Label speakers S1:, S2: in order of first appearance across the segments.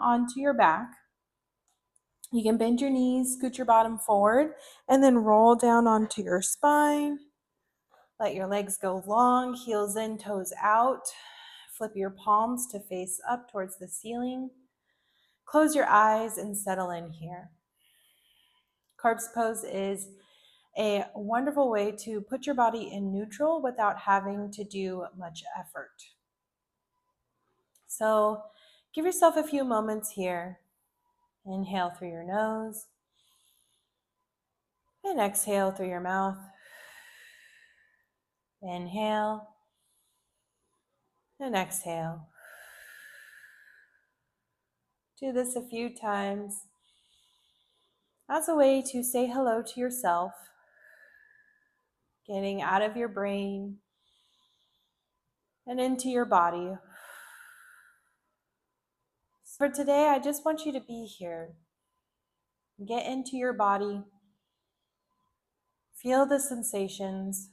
S1: onto your back. You can bend your knees, scoot your bottom forward, and then roll down onto your spine. Let your legs go long, heels in, toes out. Flip your palms to face up towards the ceiling. Close your eyes and settle in here. Corpse pose is a wonderful way to put your body in neutral without having to do much effort. So give yourself a few moments here. Inhale through your nose and exhale through your mouth. Inhale and exhale. Do this a few times as a way to say hello to yourself, getting out of your brain and into your body. For today, I just want you to be here. Get into your body. Feel the sensations.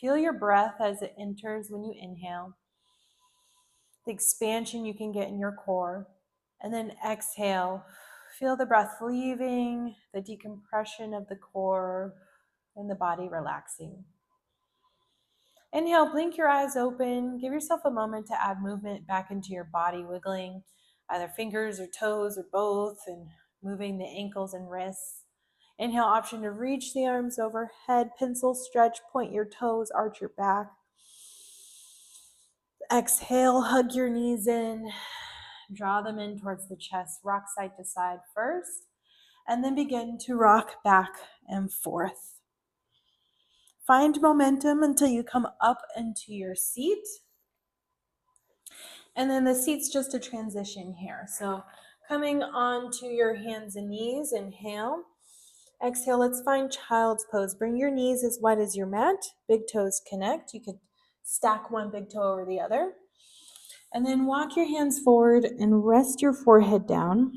S1: Feel your breath as it enters when you inhale. The expansion you can get in your core. And then exhale. Feel the breath leaving, the decompression of the core, and the body relaxing. Inhale, blink your eyes open. Give yourself a moment to add movement back into your body, wiggling either fingers or toes or both, and moving the ankles and wrists. Inhale, option to reach the arms overhead, pencil stretch, point your toes, arch your back. Exhale, hug your knees in, draw them in towards the chest, rock side to side first, and then begin to rock back and forth. Find momentum until you come up into your seat. And then the seat's just a transition here. So coming onto your hands and knees, inhale. Exhale, let's find child's pose. Bring your knees as wide as your mat. Big toes connect. You could stack one big toe over the other. And then walk your hands forward and rest your forehead down.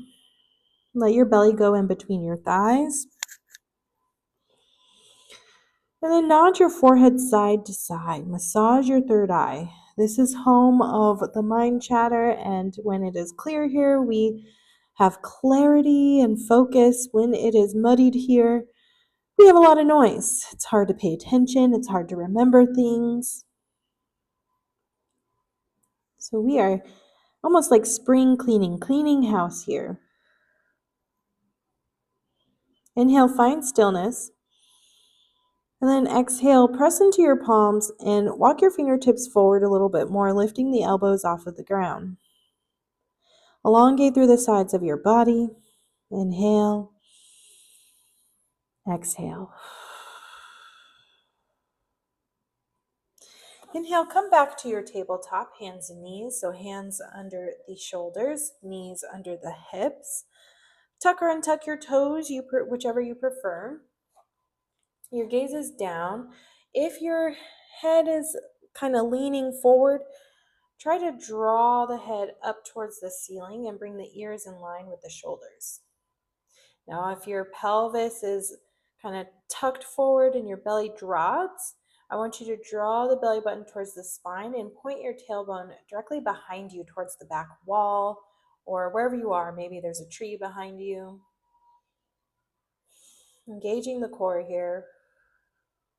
S1: Let your belly go in between your thighs. And then nod your forehead side to side. Massage your third eye. This is home of the mind chatter, and when it is clear here, we have clarity and focus. When it is muddied here, we have a lot of noise. It's hard to pay attention. It's hard to remember things. So we are almost like spring cleaning house here. Inhale, find stillness. And then exhale, press into your palms and walk your fingertips forward a little bit more, lifting the elbows off of the ground. Elongate through the sides of your body. Inhale. Exhale. Inhale, come back to your tabletop, hands and knees. So hands under the shoulders, knees under the hips. Tuck or untuck your toes, whichever you prefer. Your gaze is down. If your head is kind of leaning forward, try to draw the head up towards the ceiling and bring the ears in line with the shoulders. Now, if your pelvis is kind of tucked forward and your belly drops, I want you to draw the belly button towards the spine and point your tailbone directly behind you towards the back wall or wherever you are. Maybe there's a tree behind you. Engaging the core here,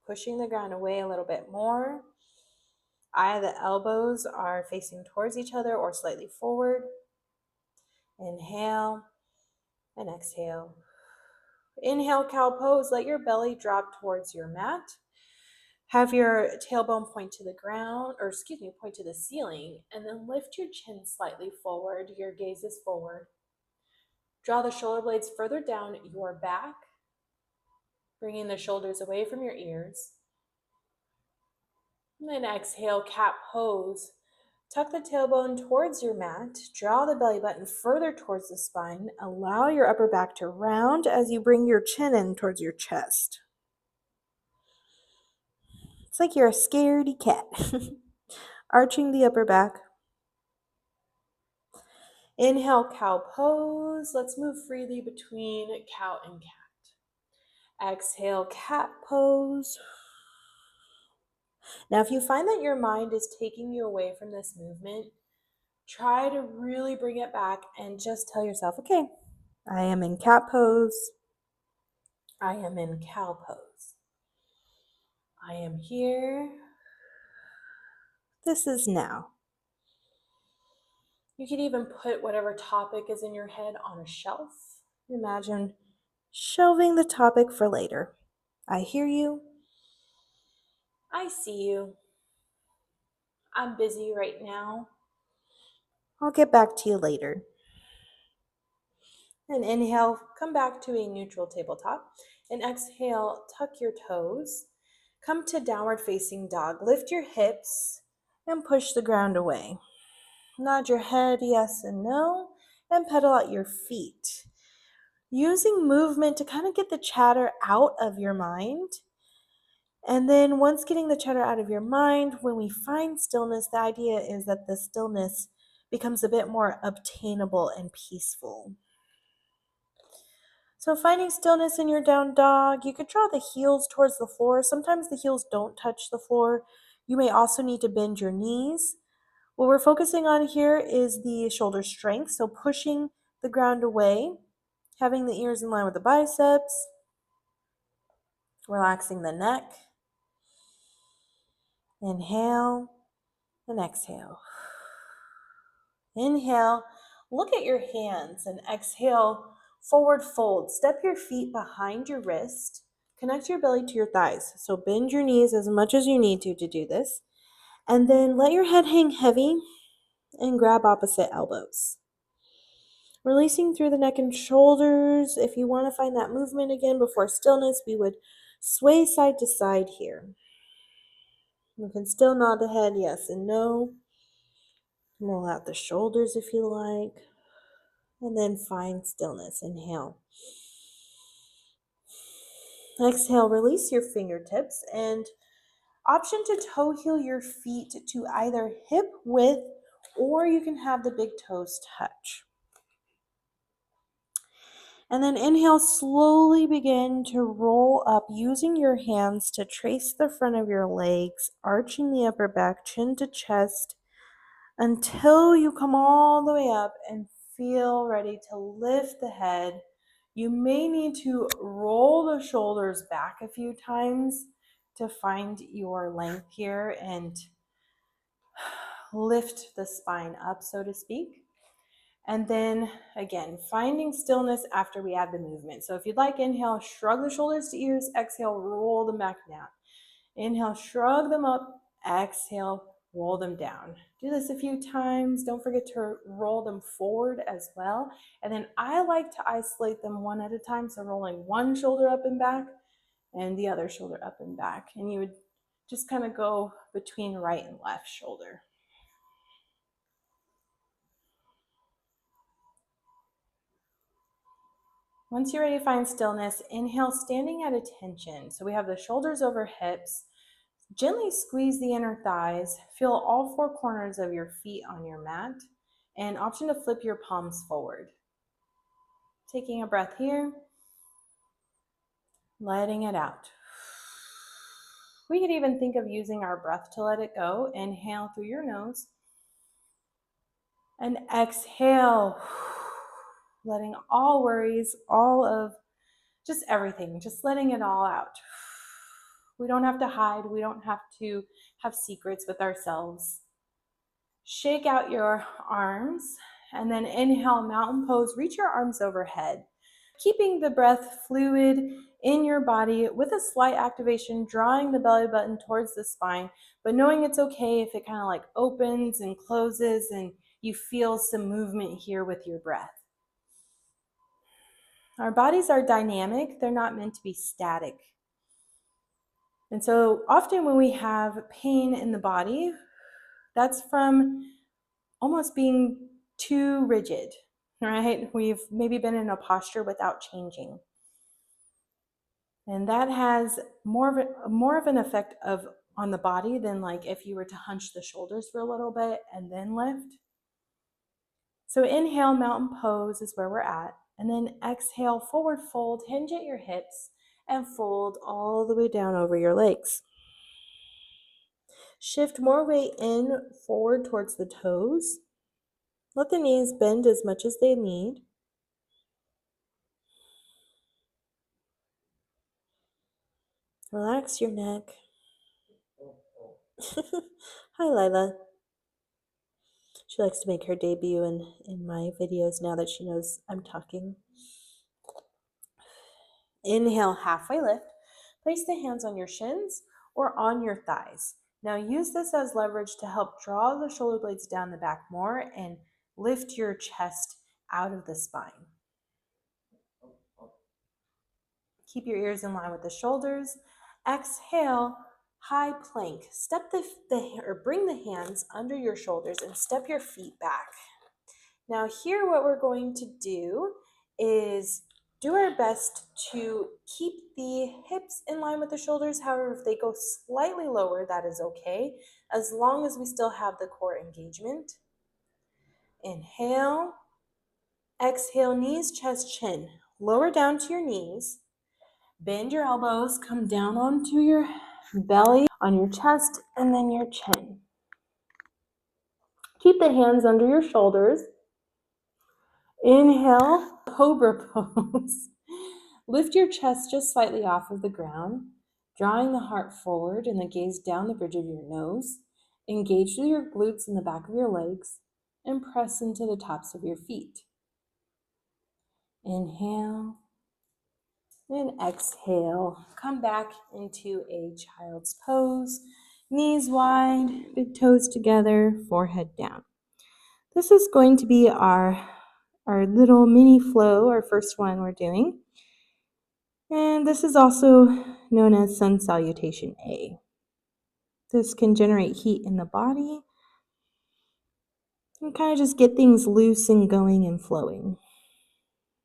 S1: pushing the ground away a little bit more. The elbows are facing towards each other or slightly forward. Inhale and exhale. Inhale, cow pose. Let your belly drop towards your mat. Have your tailbone point to the ground, point to the ceiling, and then lift your chin slightly forward. Your gaze is forward. Draw the shoulder blades further down your back, bringing the shoulders away from your ears. And then exhale, cat pose. Tuck the tailbone towards your mat. Draw the belly button further towards the spine. Allow your upper back to round as you bring your chin in towards your chest. It's like you're a scaredy cat. Arching the upper back. Inhale, cow pose. Let's move freely between cow and cat. Exhale, cat pose. Now, if you find that your mind is taking you away from this movement, Try to really bring it back and just tell yourself, okay, I am in cat pose. I am in cow pose. I am here. This is now. You could even put whatever topic is in your head on a shelf. Imagine shelving the topic for later. I hear you. I see you. I'm busy right now. I'll get back to you later. And inhale, come back to a neutral tabletop. And exhale, tuck your toes. Come to downward facing dog. Lift your hips and push the ground away. Nod your head yes and no, and pedal out your feet. Using movement to kind of get the chatter out of your mind. And then once getting the chatter out of your mind, when we find stillness, the idea is that the stillness becomes a bit more obtainable and peaceful. So finding stillness in your down dog, you could draw the heels towards the floor. Sometimes the heels don't touch the floor. You may also need to bend your knees. What we're focusing on here is the shoulder strength, so pushing the ground away, having the ears in line with the biceps, relaxing the neck. Inhale and exhale. Inhale, look at your hands, and exhale, forward fold. Step your feet behind your wrist. Connect your belly to your thighs. So bend your knees as much as you need to do this. And then let your head hang heavy and grab opposite elbows. Releasing through the neck and shoulders. If you want to find that movement again before stillness, we would sway side to side here. You can still nod the head yes and no. Roll out the shoulders if you like. And then find stillness. Inhale. Exhale, release your fingertips and option to toe heel your feet to either hip width or you can have the big toes touch. And then inhale, slowly begin to roll up using your hands to trace the front of your legs, arching the upper back, chin to chest, until you come all the way up and feel ready to lift the head. You may need to roll the shoulders back a few times to find your length here and lift the spine up, so to speak. And then again, finding stillness after we add the movement. So if you'd like, inhale, shrug the shoulders to ears, exhale, roll them back down. Inhale, shrug them up, exhale, roll them down. Do this a few times. Don't forget to roll them forward as well. And then I like to isolate them one at a time. So rolling one shoulder up and back and the other shoulder up and back. And you would just kind of go between right and left shoulder. Once you're ready to find stillness, inhale, standing at attention. So we have the shoulders over hips. Gently squeeze the inner thighs. Feel all four corners of your feet on your mat. And option to flip your palms forward. Taking a breath here. Letting it out. We could even think of using our breath to let it go. Inhale through your nose. And exhale. Letting all worries, all of just everything, just letting it all out. We don't have to hide. We don't have to have secrets with ourselves. Shake out your arms and then inhale, mountain pose. Reach your arms overhead. Keeping the breath fluid in your body with a slight activation, drawing the belly button towards the spine, but knowing it's okay if it kind of like opens and closes and you feel some movement here with your breath. Our bodies are dynamic. They're not meant to be static. And so often when we have pain in the body, that's from almost being too rigid, right? We've maybe been in a posture without changing. And that has more of an effect on the body than like if you were to hunch the shoulders for a little bit and then lift. So inhale, mountain pose is where we're at. And then exhale, forward fold, hinge at your hips, and fold all the way down over your legs. Shift more weight in forward towards the toes. Let the knees bend as much as they need. Relax your neck. Hi, Lila. She likes to make her debut in my videos now that she knows I'm talking. Inhale, halfway lift. Place the hands on your shins or on your thighs. Now use this as leverage to help draw the shoulder blades down the back more and lift your chest out of the spine. Keep your ears in line with the shoulders. Exhale, high plank. Bring the hands under your shoulders and step your feet back. Now here what we're going to do is do our best to keep the hips in line with the shoulders. However, if they go slightly lower, that is okay, as long as we still have the core engagement. Inhale, exhale, knees, chest, chin. Lower down to your knees. Bend your elbows, come down onto your belly, on your chest, and then your chin. Keep the hands under your shoulders. Inhale, cobra pose. Lift your chest just slightly off of the ground, drawing the heart forward and the gaze down the bridge of your nose. Engage through your glutes in the back of your legs and press into the tops of your feet. Inhale and exhale. Come back into a child's pose. Knees wide, big toes together, forehead down. This is going to be our little mini flow, our first one we're doing. And this is also known as Sun Salutation A. This can generate heat in the body and kind of just get things loose and going and flowing.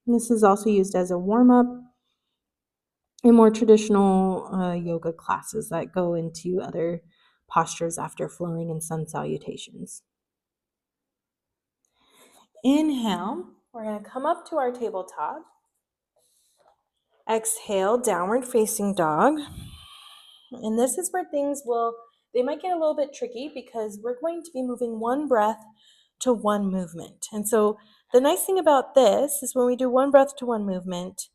S1: And this is also used as a warm-up in more traditional yoga classes that go into other postures after flowing in sun salutations. Inhale, we're going to come up to our tabletop. Exhale, downward facing dog. And this is where they might get a little bit tricky because we're going to be moving one breath to one movement. And so the nice thing about this is when we do one breath to one movement,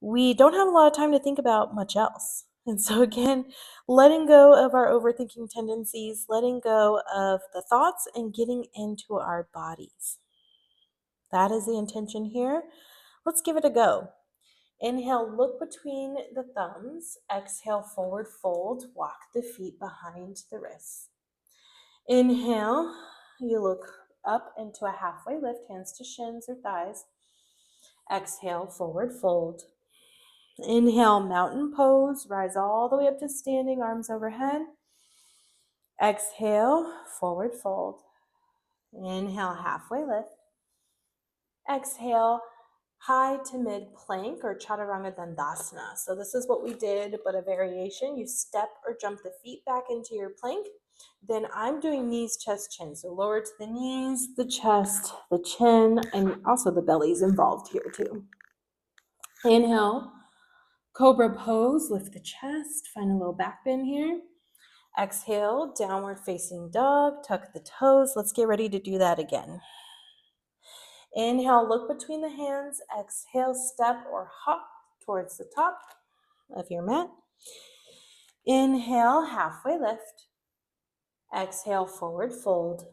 S1: we don't have a lot of time to think about much else. And so again, letting go of our overthinking tendencies, letting go of the thoughts, and getting into our bodies. That is the intention here. Let's give it a go. Inhale, look between the thumbs. Exhale, forward fold. Walk the feet behind the wrists. Inhale, you look up into a halfway lift, hands to shins or thighs. Exhale, forward fold. Inhale, mountain pose. Rise all the way up to standing, arms overhead. Exhale, forward fold. Inhale, halfway lift. Exhale, high to mid plank or chaturanga dandasana. So this is what we did, but a variation. You step or jump the feet back into your plank. Then I'm doing knees, chest, chin. So lower to the knees, the chest, the chin, and also the belly's involved here too. Inhale, cobra pose, lift the chest, find a little back bend here. Exhale, downward facing dog, tuck the toes. Let's get ready to do that again. Inhale, look between the hands. Exhale, step or hop towards the top of your mat. Inhale, halfway lift. Exhale, forward fold.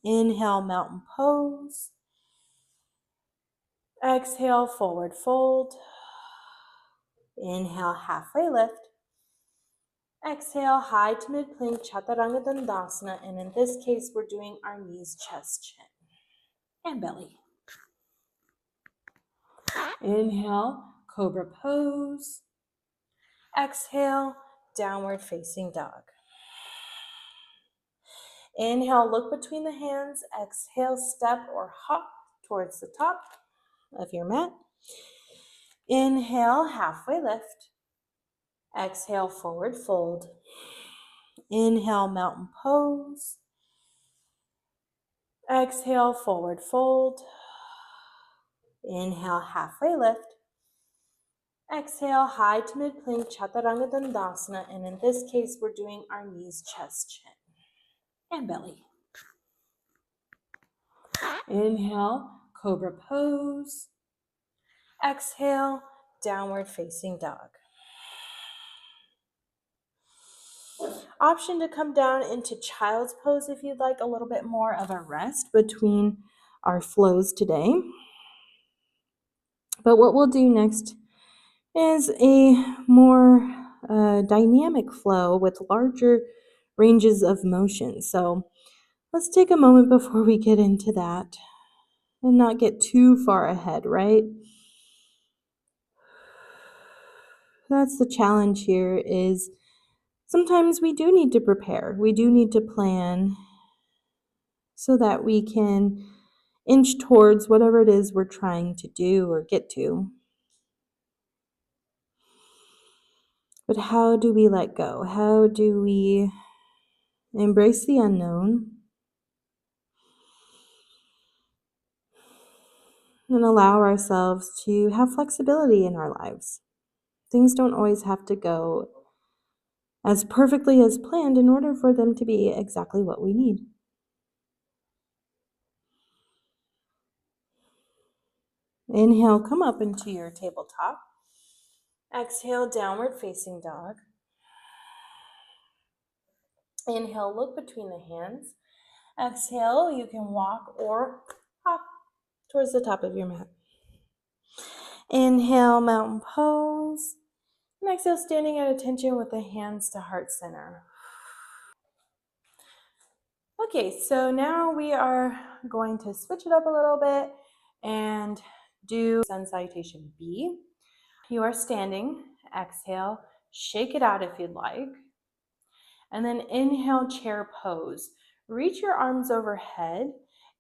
S1: Inhale, mountain pose. Exhale, forward fold. Inhale, halfway lift. Exhale, high to mid plank, chaturanga dandasana. And in this case, we're doing our knees, chest, chin, and belly. Inhale, cobra pose. Exhale, downward facing dog. Inhale, look between the hands. Exhale, step or hop towards the top of your mat. Inhale, halfway lift. Exhale, forward fold. Inhale, mountain pose. Exhale, forward fold. Inhale, halfway lift. Exhale, high to mid plank, chaturanga dandasana. And in this case, we're doing our knees, chest, chin, and belly. Inhale, cobra pose. Exhale, downward facing dog. Option to come down into child's pose if you'd like a little bit more of a rest between our flows today. But what we'll do next is a more dynamic flow with larger ranges of motion. So let's take a moment before we get into that and not get too far ahead, right? That's the challenge here is sometimes we do need to prepare. We do need to plan so that we can inch towards whatever it is we're trying to do or get to. But how do we let go? How do we embrace the unknown and allow ourselves to have flexibility in our lives? Things don't always have to go as perfectly as planned in order for them to be exactly what we need. Inhale, come up into your tabletop. Exhale, downward facing dog. Inhale, look between the hands. Exhale, you can walk or hop towards the top of your mat. Inhale, mountain pose. And exhale, standing at attention with the hands to heart center. Okay, so now we are going to switch it up a little bit and do Sun Salutation B. You are standing. Exhale, shake it out if you'd like. And then inhale, chair pose. Reach your arms overhead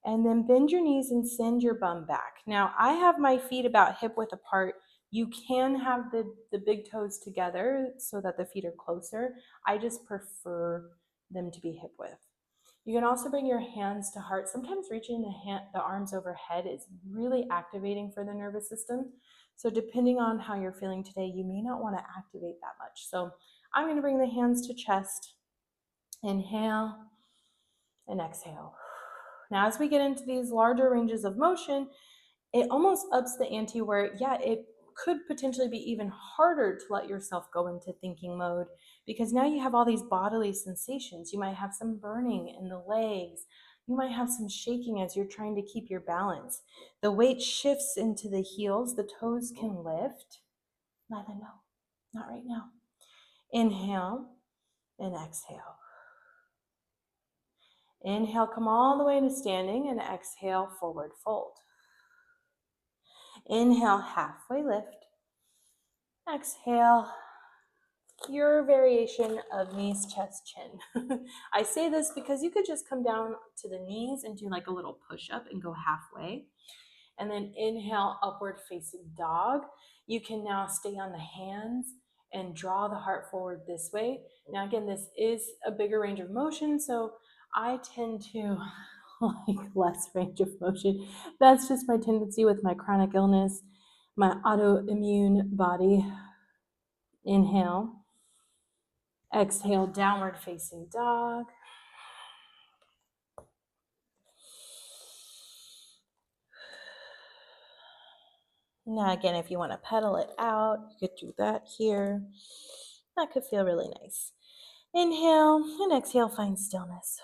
S1: and then bend your knees and send your bum back. Now, I have my feet about hip width apart. You can have the big toes together so that the feet are closer. I just prefer them to be hip width. You can also bring your hands to heart. Sometimes reaching the arms overhead is really activating for the nervous system. So depending on how you're feeling today, you may not want to activate that much. So I'm going to bring the hands to chest. Inhale and exhale. Now, as we get into these larger ranges of motion, it almost ups the ante where, yeah, it could potentially be even harder to let yourself go into thinking mode because now you have all these bodily sensations. You might have some burning in the legs. You might have some shaking as you're trying to keep your balance. The weight shifts into the heels. The toes can lift. Neither, no, not right now. Inhale and exhale. Inhale, come all the way to standing, and exhale, forward fold. Inhale, halfway lift. Exhale, your variation of knees, chest, chin. I say this because you could just come down to the knees and do like a little push-up and go halfway. And then inhale, upward facing dog. You can now stay on the hands and draw the heart forward this way. Now again, this is a bigger range of motion, so I tend to like less range of motion. That's just my tendency with my chronic illness, my autoimmune body. Inhale. Exhale, downward facing dog. Now again, if you want to pedal it out, you could do that here. That could feel really nice. Inhale and exhale, find stillness.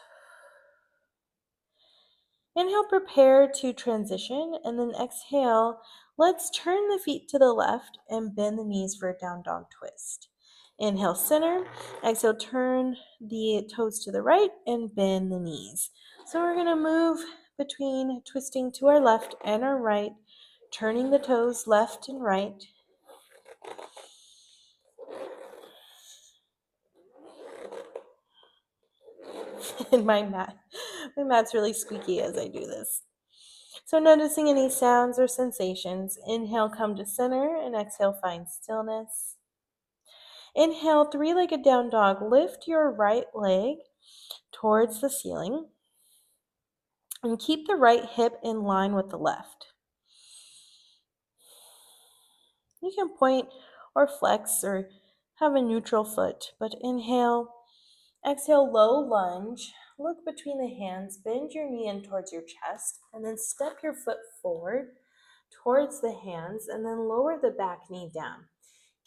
S1: Inhale, prepare to transition, and then exhale. Let's turn the feet to the left and bend the knees for a down dog twist. Inhale, center. Exhale, turn the toes to the right and bend the knees. So we're going to move between twisting to our left and our right, turning the toes left and right. And my mat's really squeaky as I do this. So noticing any sounds or sensations. Inhale, come to center, and exhale, find stillness. Inhale, three-legged down dog. Lift your right leg towards the ceiling and keep the right hip in line with the left. You can point or flex or have a neutral foot, but inhale, Exhale, low lunge. Look between the hands, bend your knee in towards your chest, and then step your foot forward towards the hands, and then lower the back knee down.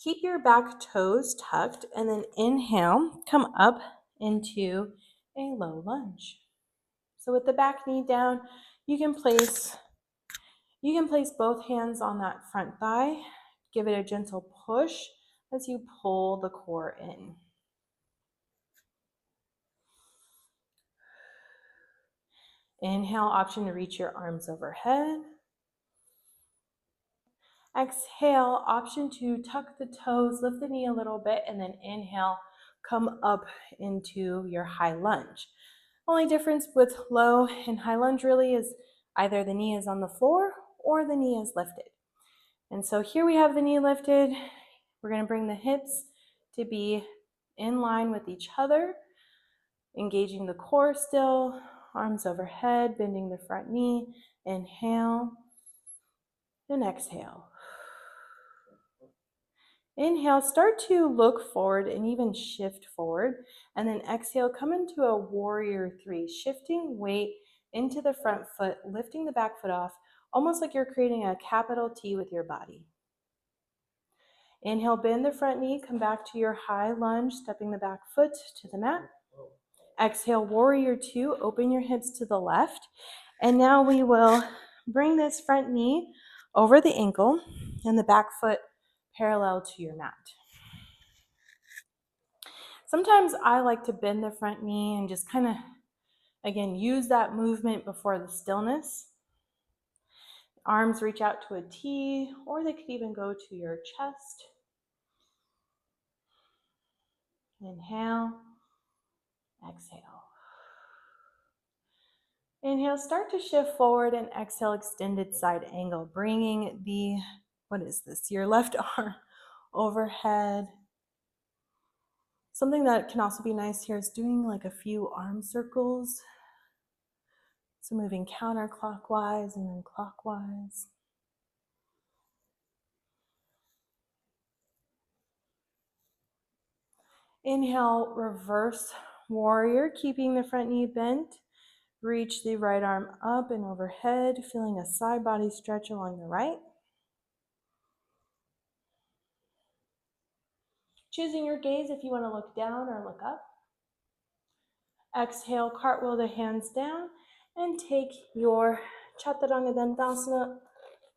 S1: Keep your back toes tucked, and then inhale, come up into a low lunge. So with the back knee down, you can place both hands on that front thigh. Give it a gentle push as you pull the core in. Inhale, option to reach your arms overhead. Exhale, option to tuck the toes, lift the knee a little bit, and then inhale, come up into your high lunge. Only difference with low and high lunge really is either the knee is on the floor or the knee is lifted. And so here we have the knee lifted. We're going to bring the hips to be in line with each other, engaging the core still, arms overhead, bending the front knee. Inhale and exhale. Inhale, start to look forward and even shift forward. And then exhale, come into a warrior three, shifting weight into the front foot, lifting the back foot off, almost like you're creating a capital T with your body. Inhale, bend the front knee, come back to your high lunge, stepping the back foot to the mat. Exhale, warrior two, open your hips to the left. And now we will bring this front knee over the ankle and the back foot parallel to your mat. Sometimes I like to bend the front knee and just kind of, again, use that movement before the stillness. Arms reach out to a T, or they could even go to your chest. Inhale, exhale. Inhale, start to shift forward, and exhale, extended side angle, bringing your left arm overhead. Something that can also be nice here is doing like a few arm circles. So moving counterclockwise and then clockwise. Inhale, reverse warrior, keeping the front knee bent. Reach the right arm up and overhead, feeling a side body stretch along the right. Choosing your gaze if you want to look down or look up. Exhale, cartwheel the hands down and take your Chaturanga Dandasana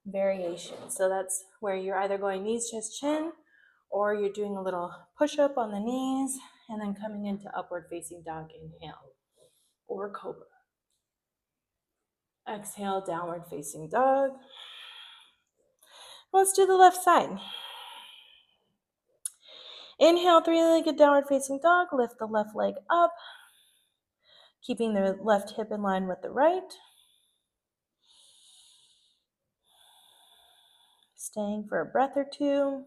S1: variation. So that's where you're either going knees, chest, chin, or you're doing a little push-up on the knees and then coming into upward facing dog, inhale, or cobra. Exhale, downward facing dog. Let's do the left side. Inhale, three-legged downward facing dog. Lift the left leg up, keeping the left hip in line with the right. Staying for a breath or two.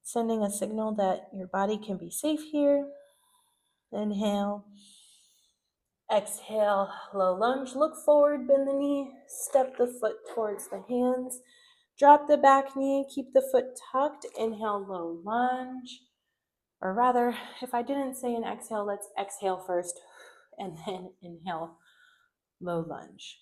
S1: Sending a signal that your body can be safe here. Inhale. Exhale, low lunge. Look forward, bend the knee. Step the foot towards the hands. Drop the back knee. Keep the foot tucked. Inhale, low lunge. Or rather, if I didn't say an exhale, let's exhale first and then inhale, low lunge.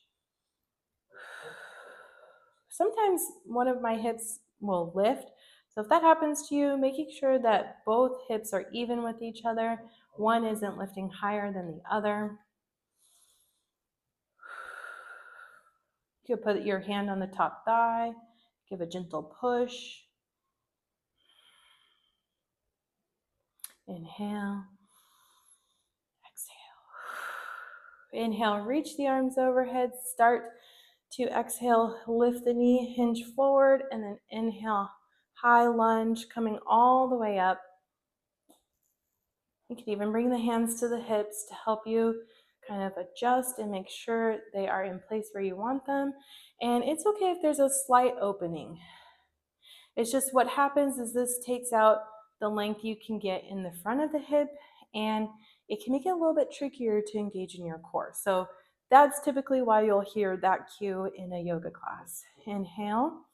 S1: Sometimes one of my hips will lift. So if that happens to you, making sure that both hips are even with each other. One isn't lifting higher than the other. You could put your hand on the top thigh, give a gentle push. Inhale, exhale. Inhale, reach the arms overhead, start to exhale, lift the knee, hinge forward, and then inhale, high lunge, coming all the way up. You can even bring the hands to the hips to help you kind of adjust and make sure they are in place where you want them. And it's okay if there's a slight opening. It's just what happens is this takes out the length you can get in the front of the hip, and it can make it a little bit trickier to engage in your core. So that's typically why you'll hear that cue in a yoga class. Inhale,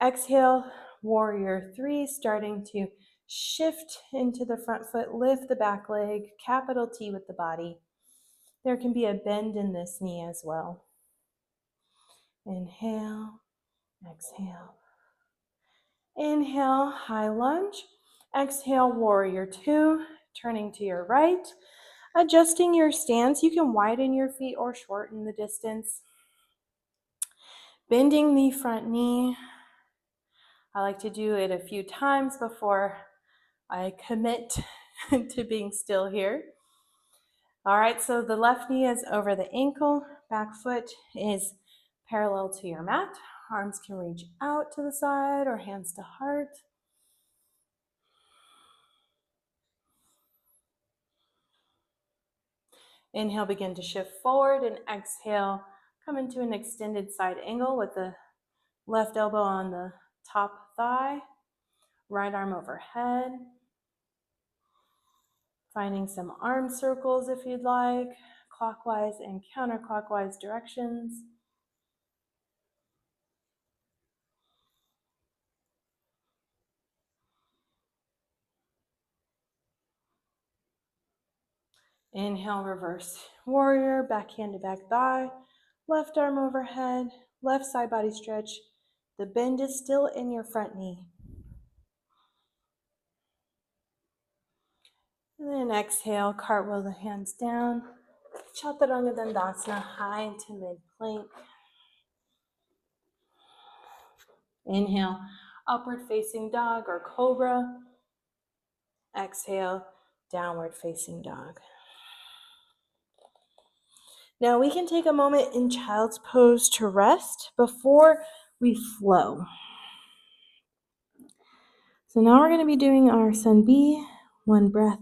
S1: exhale, warrior three, starting to Shift into the front foot, lift the back leg, capital T with the body. There can be a bend in this knee as well. Inhale, exhale. Inhale, high lunge. Exhale, warrior two, turning to your right. Adjusting your stance, you can widen your feet or shorten the distance. Bending the front knee. I like to do it a few times before I commit to being still here. All right, so the left knee is over the ankle, back foot is parallel to your mat. Arms can reach out to the side or hands to heart. Inhale, begin to shift forward, and exhale, come into an extended side angle with the left elbow on the top thigh, right arm overhead. Finding some arm circles if you'd like, clockwise and counterclockwise directions. Inhale, reverse warrior, back hand to back thigh, left arm overhead, left side body stretch. The bend is still in your front knee. And then exhale, cartwheel the hands down. Chaturanga Dandasana, high into mid plank. Inhale, upward facing dog or cobra. Exhale, downward facing dog. Now we can take a moment in child's pose to rest before we flow. So now we're going to be doing our Sun B, one breath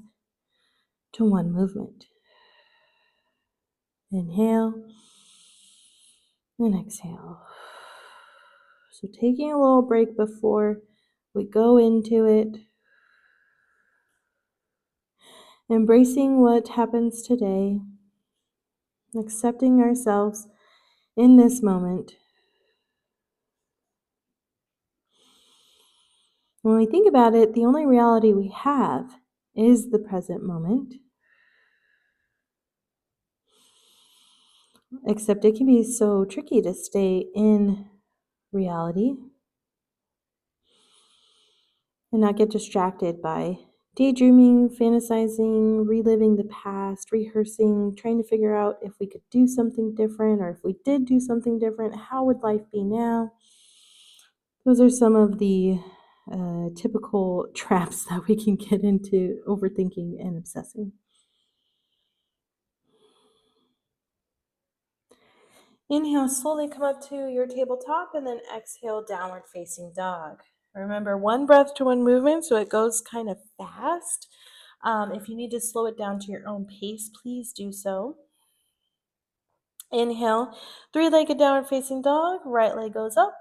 S1: to one movement. Inhale and exhale. So taking a little break before we go into it. Embracing what happens today. Accepting ourselves in this moment. When we think about it, the only reality we have is the present moment. Except it can be so tricky to stay in reality and not get distracted by daydreaming, fantasizing, reliving the past, rehearsing, trying to figure out if we could do something different, or if we did do something different, how would life be now? Those are some of the typical traps that we can get into overthinking and obsessing. Inhale, slowly come up to your tabletop, and then exhale, downward facing dog. Remember, one breath to one movement, so it goes kind of fast. If you need to slow it down to your own pace, please do so. Inhale, three-legged downward facing dog, right leg goes up.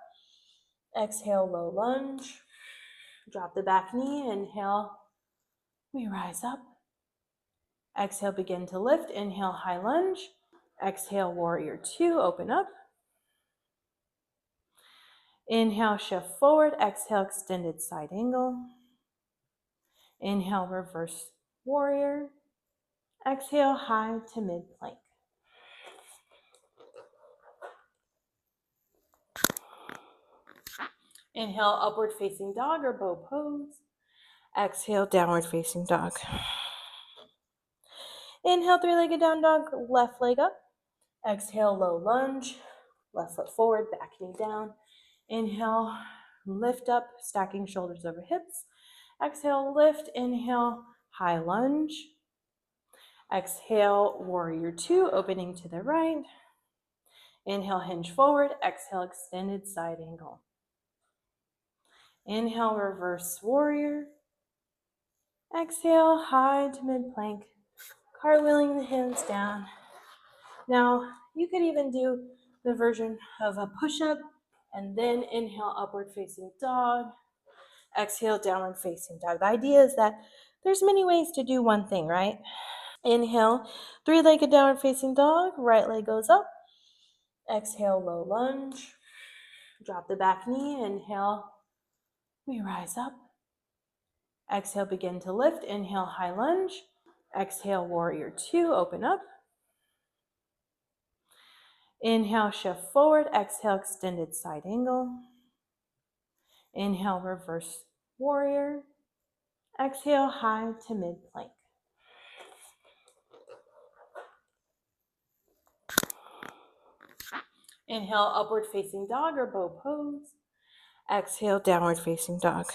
S1: Exhale, low lunge. Drop the back knee, inhale, we rise up. Exhale, begin to lift. Inhale, high lunge. Exhale, warrior two, open up. Inhale, shift forward. Exhale, extended side angle. Inhale, reverse warrior. Exhale, high to mid plank. Inhale, upward facing dog or bow pose. Exhale, downward facing dog. Inhale, three-legged down dog, left leg up. Exhale, low lunge. Left foot forward, back knee down. Inhale, lift up, stacking shoulders over hips. Exhale, lift. Inhale, high lunge. Exhale, warrior two, opening to the right. Inhale, hinge forward. Exhale, extended side angle. Inhale, reverse warrior. Exhale, high to mid plank. Cartwheeling the hands down. Now, you could even do the version of a push-up and then inhale, upward facing dog. Exhale, downward facing dog. The idea is that there's many ways to do one thing, right? Inhale, three-legged downward facing dog. Right leg goes up. Exhale, low lunge. Drop the back knee. Inhale, we rise up. Exhale, begin to lift. Inhale, high lunge. Exhale, warrior two, open up. Inhale, shift forward. Exhale, extended side angle. Inhale, reverse warrior. Exhale, high to mid plank. Inhale, upward facing dog or bow pose. Exhale, downward facing dog.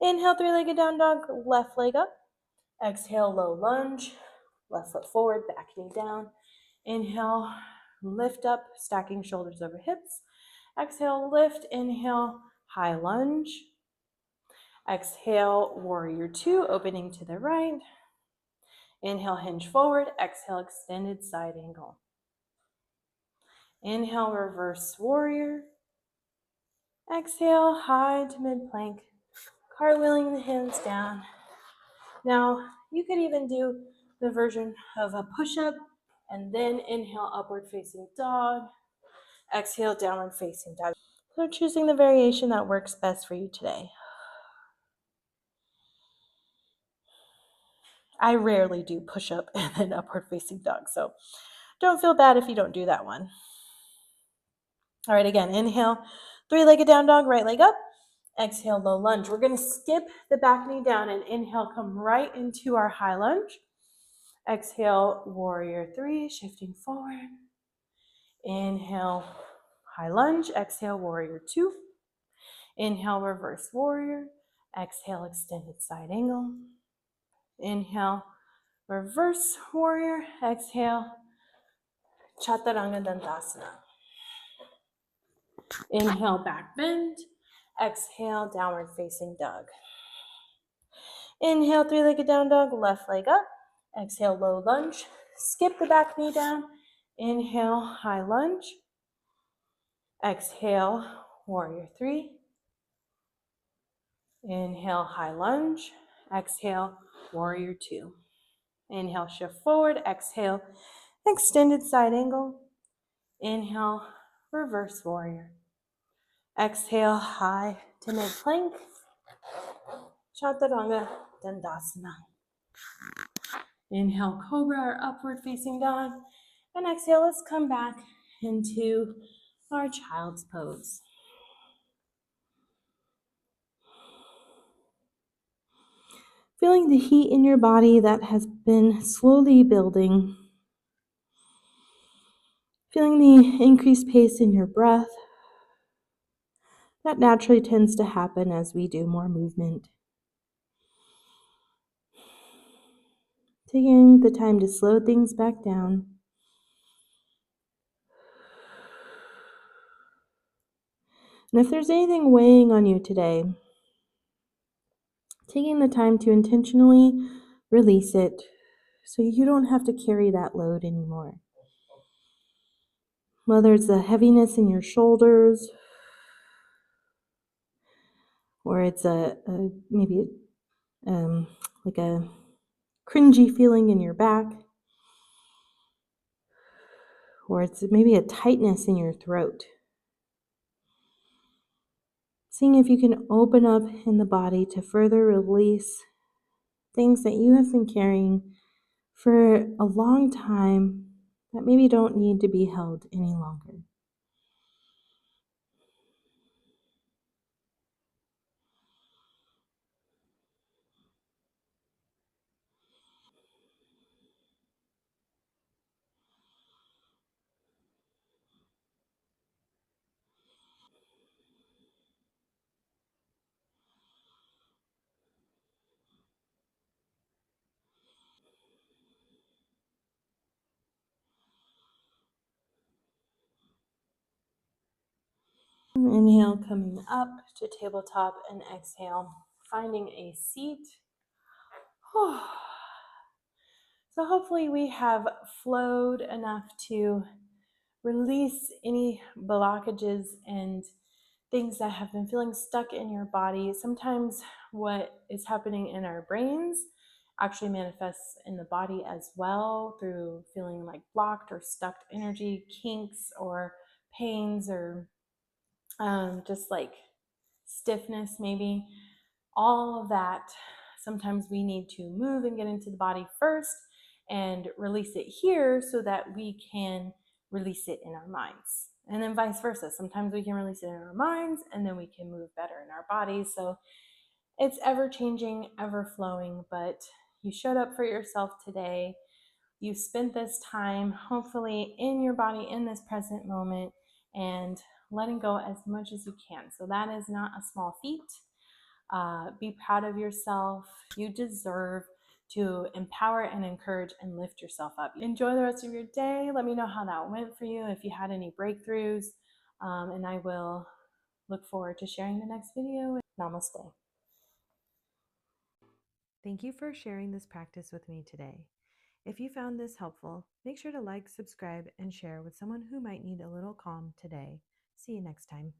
S1: Inhale, three-legged down dog, left leg up. Exhale, low lunge, left foot forward, back knee down. Inhale, lift up, stacking shoulders over hips. Exhale, lift. Inhale, high lunge. Exhale, warrior two, opening to the right. Inhale, hinge forward. Exhale, extended side angle. Inhale, reverse warrior. Exhale, high to mid plank. Cartwheeling the hands down. Now, you could even do the version of a push-up and then inhale, upward facing dog. Exhale, downward facing dog. So choosing the variation that works best for you today. I rarely do push-up and then upward facing dog, so don't feel bad if you don't do that one. All right, again, inhale, three-legged down dog, right leg up. Exhale, low lunge. We're going to skip the back knee down and inhale, come right into our high lunge. Exhale, warrior three, shifting forward. Inhale, high lunge. Exhale, warrior two. Inhale, reverse warrior. Exhale, extended side angle. Inhale, reverse warrior. Exhale, chaturanga dandasana. Inhale, back bend. Exhale, downward facing dog. Inhale, three-legged down dog, left leg up. Exhale, low lunge. Skip the back knee down. Inhale, high lunge. Exhale, warrior three. Inhale, high lunge. Exhale, warrior two. Inhale, shift forward. Exhale, extended side angle. Inhale, reverse warrior. Exhale, high to mid plank. Chaturanga dandasana. Inhale, cobra or upward facing dog. And exhale, let's come back into our child's pose. Feeling the heat in your body that has been slowly building. Feeling the increased pace in your breath. That naturally tends to happen as we do more movement. Taking the time to slow things back down. And if there's anything weighing on you today, taking the time to intentionally release it so you don't have to carry that load anymore. Whether it's the heaviness in your shoulders, or it's maybe like a cringy feeling in your back, or it's maybe a tightness in your throat. Seeing if you can open up in the body to further release things that you have been carrying for a long time that maybe don't need to be held any longer. Inhale, coming up to tabletop, and exhale, finding a seat. So hopefully we have flowed enough to release any blockages and things that have been feeling stuck in your body. Sometimes what is happening in our brains actually manifests in the body as well through feeling like blocked or stuck energy, kinks or pains or just like stiffness maybe. all of that. Sometimes we need to move and get into the body first and release it here so that we can release it in our minds. And then vice versa. Sometimes we can release it in our minds and then we can move better in our bodies. So it's ever changing, ever flowing, but you showed up for yourself today. You spent this time hopefully in your body in this present moment and letting go as much as you can. So that is not a small feat. Be proud of yourself. You deserve to empower and encourage and lift yourself up. Enjoy the rest of your day. Let me know how that went for you, if you had any breakthroughs, and I will look forward to sharing the next video. Namaste. Thank you for sharing this practice with me today. If you found this helpful, make sure to like, subscribe, and share with someone who might need a little calm today. See you next time.